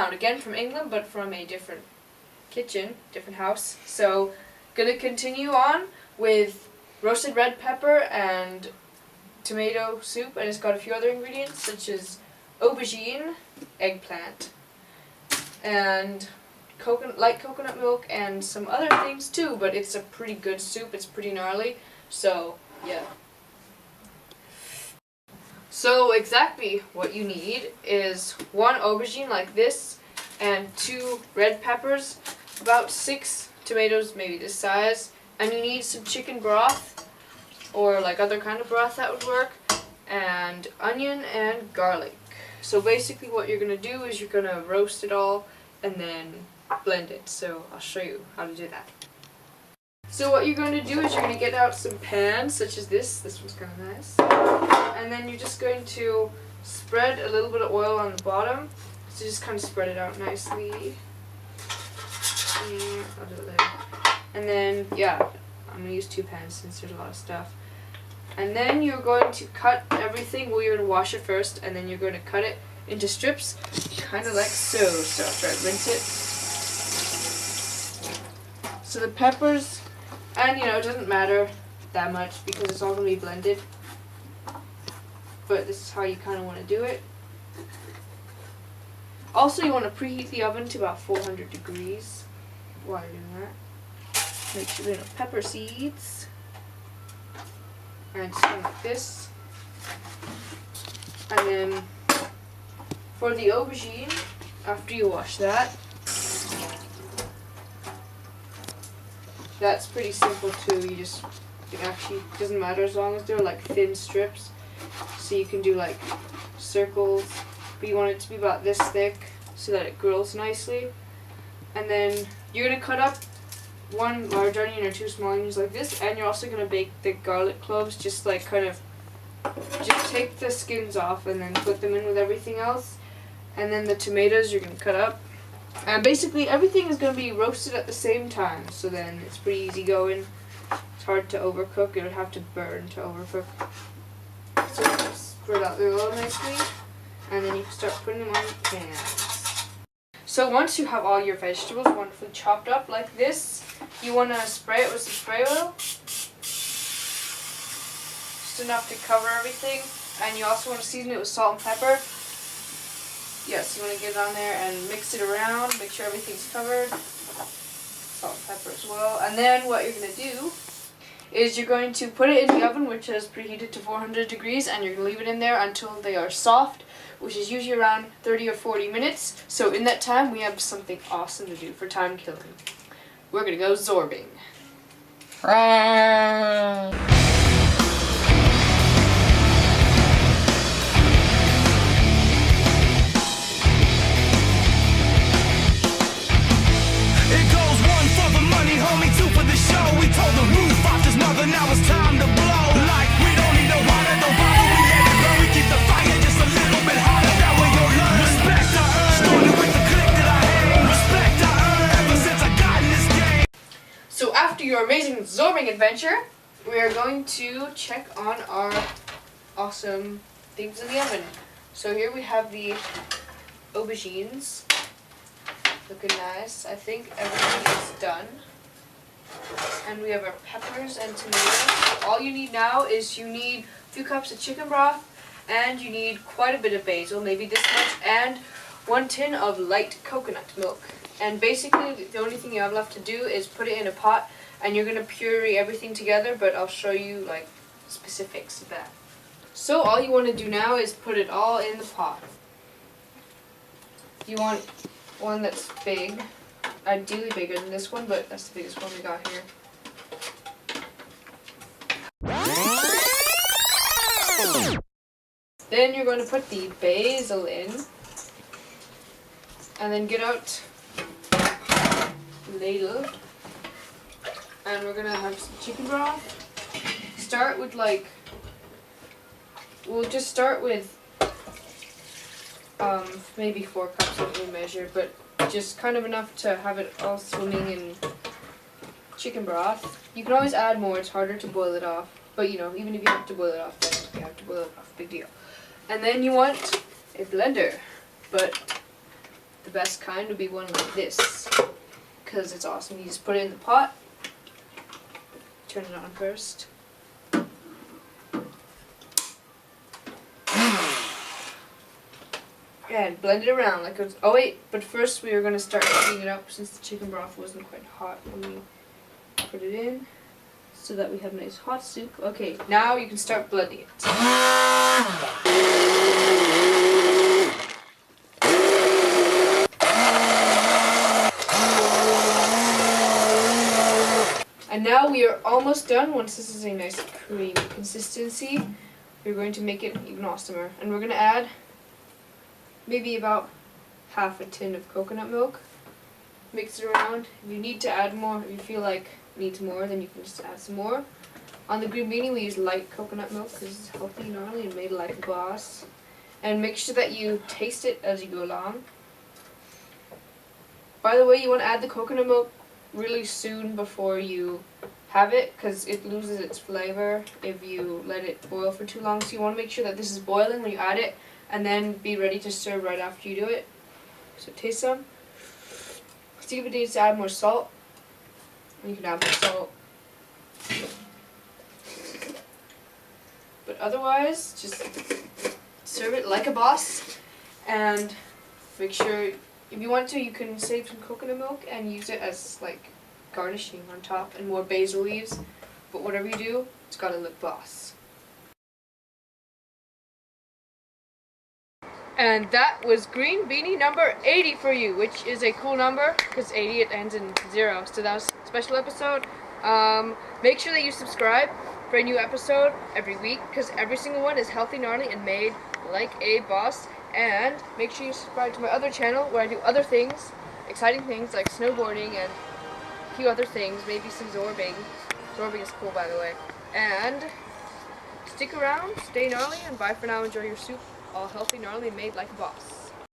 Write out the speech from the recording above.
not again from England, but from a different kitchen, different house. So, gonna continue on with roasted red pepper and tomato soup, and it's got a few other ingredients such as aubergine, eggplant, and light coconut milk, and some other things too, but it's a pretty good soup. It's pretty gnarly, so yeah. So exactly what you need is 1 aubergine like this, and 2 red peppers, about 6 tomatoes, maybe this size, and you need some chicken broth, or like other kind of broth that would work, and onion and garlic. So basically what you're going to do is you're going to roast it all and then blend it. So I'll show you how to do that. So what you're going to do is you're going to get out some pans such as this. This one's kind of nice. And then you're just going to spread a little bit of oil on the bottom. So just kind of spread it out nicely. Yeah, I'll do it later. And then, yeah, I'm going to use 2 pans since there's a lot of stuff. And then you're going to cut everything. Well, you're going to wash it first, and then you're going to cut it into strips, kind of like so. So after I rinse it. So the peppers, and you know, it doesn't matter that much because it's all going to be blended. But this is how you kind of want to do it. Also, you want to preheat the oven to about 400 degrees while you're doing that. Make sure there are no pepper seeds. And just go like this. And then for the aubergine, after you wash that, that's pretty simple too. You just, it actually doesn't matter as long as they're like thin strips. So you can do like circles, but you want it to be about this thick so that it grills nicely. And then you're going to cut up 1 large onion or 2 small onions like this, and you're also going to bake the garlic cloves, just like kind of, just take the skins off and then put them in with everything else. And then the tomatoes you're going to cut up. And basically everything is going to be roasted at the same time, so then it's pretty easy going. It's hard to overcook, it would have to burn to overcook. So just spread out the oil nicely, and then you can start putting them on the pans. So once you have all your vegetables wonderfully chopped up like this, you want to spray it with some spray oil. Just enough to cover everything. And you also want to season it with salt and pepper. Yes, you want to get it on there and mix it around, make sure everything's covered. Salt and pepper as well. And then what you're going to do is you're going to put it in the oven, which is preheated to 400 degrees, and you're going to leave it in there until they are soft, which is usually around 30 or 40 minutes. So in that time, we have something awesome to do for time killing. We're going to go zorbing. It goes 1 for the money, homie, 2 for the show. We told the roof off his mother, now it's time to blow. Like we don't need no water, no bottle, we let it burn. We keep the fire just a little bit hotter, that way you'll learn. Respect I earn, started with the click that I hang. Respect I earn, ever since I got in this game. So after your amazing zorbing adventure, we are going to check on our awesome things in the oven. So here we have the aubergines. Looking nice. I think everything is done. And we have our peppers and tomatoes. All you need now is you need a few cups of chicken broth, and you need quite a bit of basil, maybe this much, and 1 tin of light coconut milk. And basically the only thing you have left to do is put it in a pot, and you're going to puree everything together, but I'll show you like specifics of that. So all you want to do now is put it all in the pot. You want one that's big, ideally bigger than this one, but that's the biggest one we got here. Then you're going to put the basil in, and then get out the ladle, and we're going to have some chicken broth. Start with like, we'll just start with maybe 4 cups of we measure, but just kind of enough to have it all swimming in chicken broth. You can always add more, it's harder to boil it off, but you know, even if you have to boil it off, then you have to boil it off, big deal. And then you want a blender, but the best kind would be one like this, because it's awesome. You just put it in the pot, turn it on first. And blend it around like it's, oh wait, but first we are going to start heating it up since the chicken broth wasn't quite hot when we put it in, so that we have nice hot soup. Okay, now you can start blending it. And now we are almost done. Once this is a nice creamy consistency, we're going to make it even awesomer. And we're going to add maybe about half a tin of coconut milk. Mix it around. If you need to add more, if you feel like it needs more, then you can just add some more. On the green beanie we use light coconut milk because it's healthy, gnarly, and made like a boss. And make sure that you taste it as you go along. By the way, you want to add the coconut milk really soon before you have it, because it loses its flavor if you let it boil for too long. So you want to make sure that this is boiling when you add it, and then be ready to serve right after you do it. So taste some. See if it needs to add more salt. You can add more salt. But otherwise, just serve it like a boss. And make sure, if you want to, you can save some coconut milk and use it as like garnishing on top, and more basil leaves. But whatever you do, it's gotta look boss. And that was green beanie number 80 for you, which is a cool number because 80, it ends in 0. So that was a special episode. Make sure that you subscribe for a new episode every week, because every single one is healthy, gnarly, and made like a boss. And make sure you subscribe to my other channel where I do other things, exciting things like snowboarding and a few other things, maybe some zorbing. Zorbing is cool, by the way. And stick around, stay gnarly, and bye for now. Enjoy your soup. All healthy, gnarly, and made like a boss.